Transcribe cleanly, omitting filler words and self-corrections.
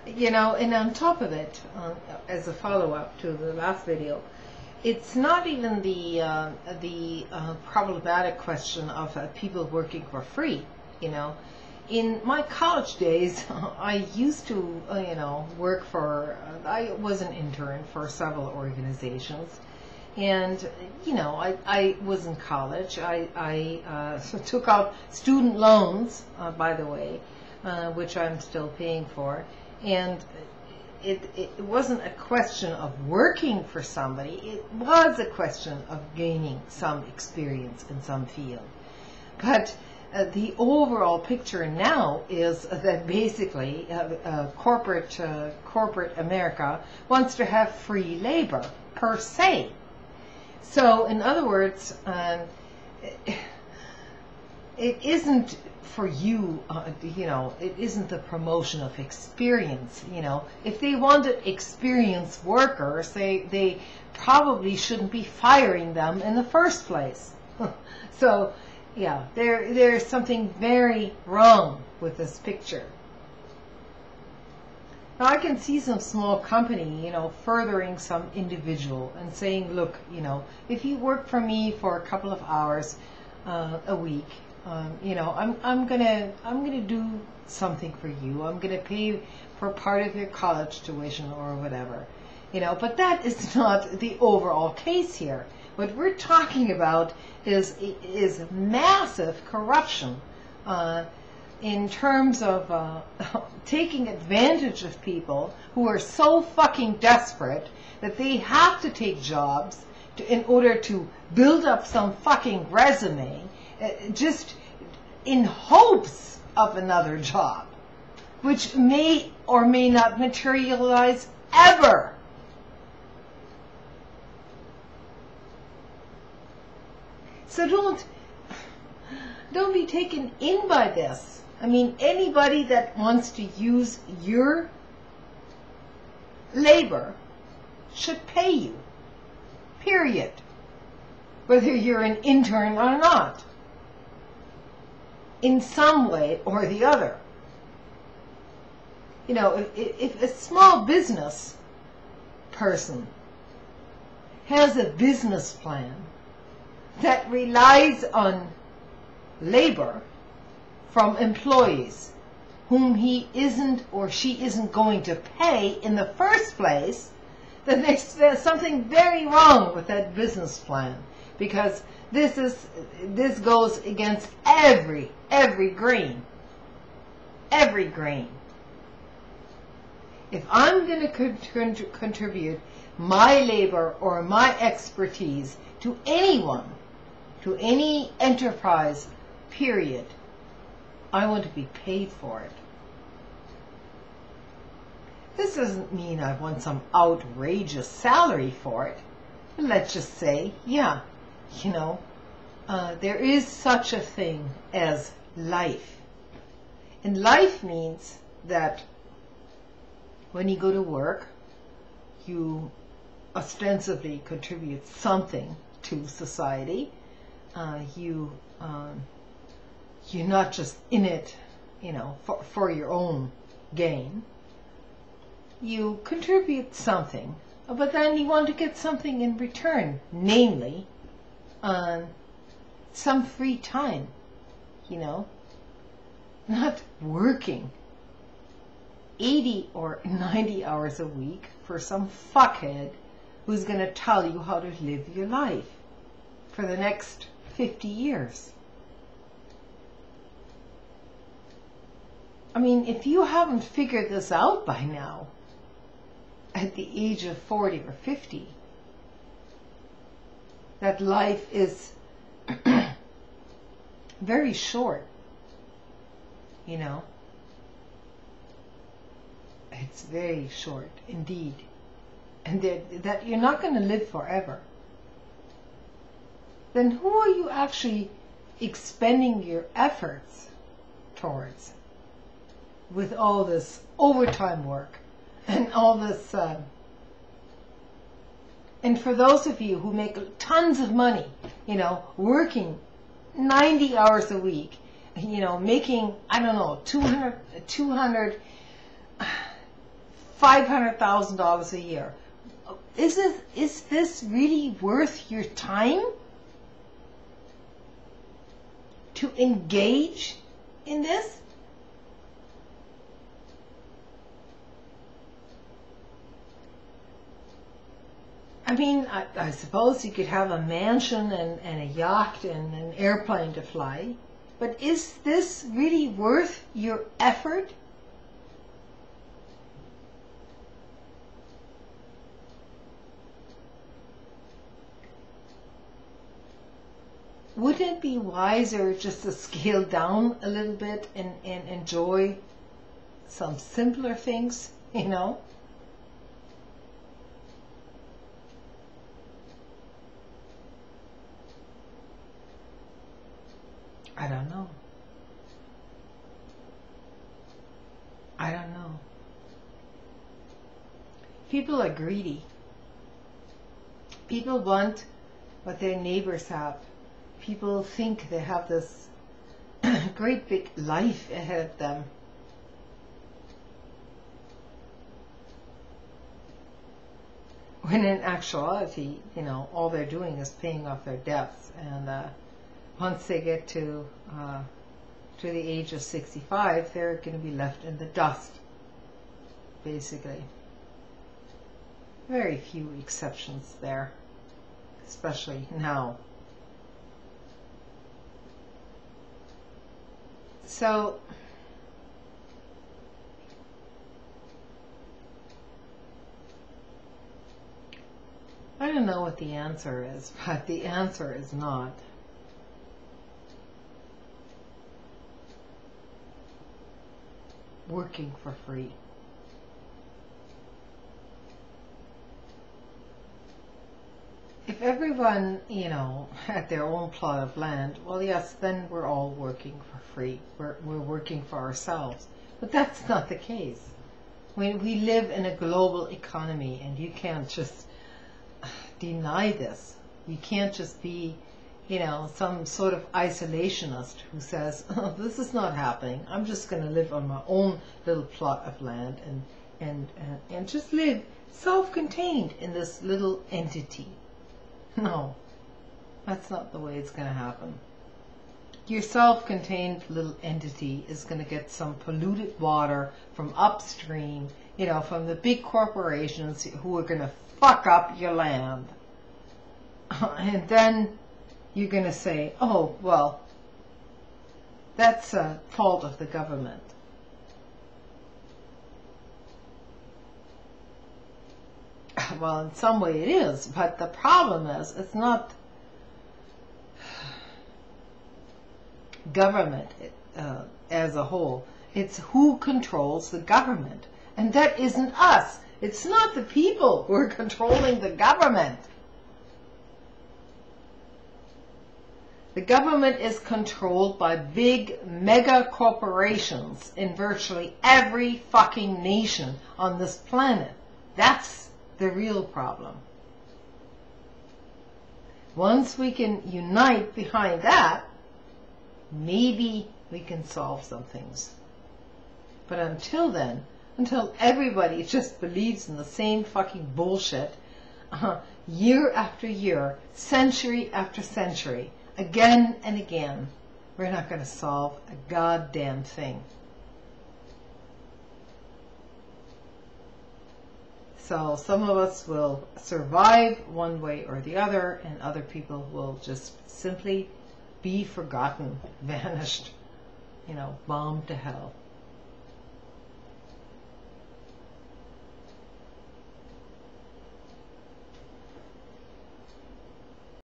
You know, and on top of it, as a follow-up to the last video, it's not even the problematic question of people working for free. You know, in my college days, I used to, you know, work for. I was an intern for several organizations, and you know, I was in college. I took out student loans, by the way, which I'm still paying for, and it wasn't a question of working for somebody. It was a question of gaining some experience in some field. But the overall picture now is that basically corporate America wants to have free labor per se. So in other words, it isn't for you, you know, it isn't the promotion of experience. You know, if they wanted experienced workers, they probably shouldn't be firing them in the first place. So, yeah, there's something very wrong with this picture. Now, I can see some small company, you know, furthering some individual and saying, look, you know, if you work for me for a couple of hours a week, you know, I'm gonna do something for you. I'm gonna pay for part of your college tuition or whatever, you know. But that is not the overall case here. What we're talking about is massive corruption in terms of taking advantage of people who are so fucking desperate that they have to take jobs in order to build up some fucking resume, just in hopes of another job, which may or may not materialize ever. So don't be taken in by this. I mean, anybody that wants to use your labor should pay you, period, whether you're an intern or not, in some way or the other. You know, if a small business person has a business plan that relies on labor from employees whom he isn't or she isn't going to pay in the first place, then there's something very wrong with that business plan, because this goes against every grain. Every grain. If I'm going to contribute my labor or my expertise to anyone, to any enterprise, period, I want to be paid for it. This doesn't mean I want some outrageous salary for it. Let's just say, yeah, you know, there is such a thing as life. And life means that when you go to work, you ostensibly contribute something to society. You're not just in it, you know, for your own gain. You contribute something, but then you want to get something in return, namely, some free time, you know, not working 80 or 90 hours a week for some fuckhead who's going to tell you how to live your life for the next 50 years. I mean, if you haven't figured this out by now, at the age of 40 or 50, that life is very short, you know. It's very short indeed. And that you're not going to live forever. Then who are you actually expending your efforts towards with all this overtime work and all this and for those of you who make tons of money, you know, working 90 hours a week, you know, making, I don't know, 200 $500,000 a year. Is this really worth your time to engage in this? I mean, I suppose you could have a mansion and a yacht and an airplane to fly, but is this really worth your effort? Wouldn't it be wiser just to scale down a little bit and enjoy some simpler things, you know? I don't know. I don't know. People are greedy. People want what their neighbors have. People think they have this great big life ahead of them. When in actuality, you know, all they're doing is paying off their debts, and once they get to the age of 65, they're going to be left in the dust, basically. Very few exceptions there, especially now. So, I don't know what the answer is, but the answer is not. Working for free. If everyone, you know, had their own plot of land, well, yes, then we're all working for free. We're working for ourselves. But that's not the case. We live in a global economy, and you can't just deny this. You can't just be, you know, some sort of isolationist who says, oh, this is not happening. I'm just going to live on my own little plot of land and just live self-contained in this little entity. No, that's not the way it's going to happen. Your self-contained little entity is going to get some polluted water from upstream, you know, from the big corporations who are going to fuck up your land. And then you're going to say, oh, well, that's a fault of the government. Well, in some way it is, but the problem is it's not government as a whole. It's who controls the government. And that isn't us. It's not the people who are controlling the government. The government is controlled by big mega corporations in virtually every fucking nation on this planet. That's the real problem. Once we can unite behind that, maybe we can solve some things. But until then, until everybody just believes in the same fucking bullshit, year after year, century after century, again and again, we're not going to solve a goddamn thing. So some of us will survive one way or the other, and other people will just simply be forgotten, vanished, you know, bombed to hell.